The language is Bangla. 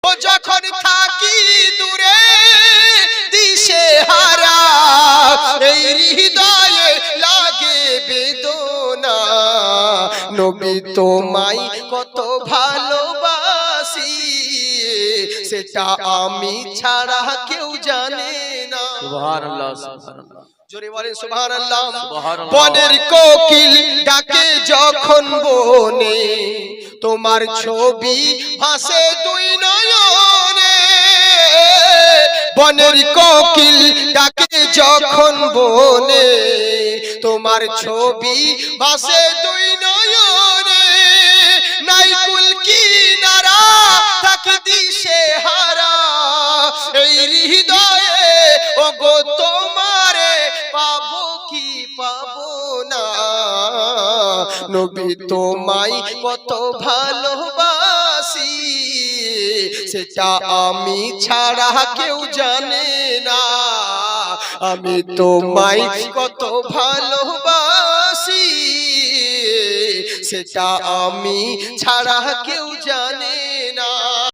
ও যখন থাকি দূরে দিশে হারা, এই হৃদয়ে লাগে বেদনা। নবী তোমায় কত ভালোবাসি, সেটা আমি ছাড়া কেউ জানে না। সুবহানাল্লাহ সুবহানাল্লাহ, জোরে বলেন সুবহানাল্লাহ। বনের কোকিল ডাকে যখন বনে, তোমার ছবি ভাসে দুই নয়নে। বনের কোকিল ডাকে যখন বনে, তোমার ছবি ভাসে দুই নয়নে। নাই কুল কিনারা থাকি দিশে হারা, এই হৃদয়ে ওগো তোমারে পাবো কি পাবো না। নবী তোমায় কত ভালোবাসি, সেটা আমি ছাড়া কেউ জানে না। আমি তোমায় কত ভালোবাসি, সেটা আমি ছাড়া কেউ জানে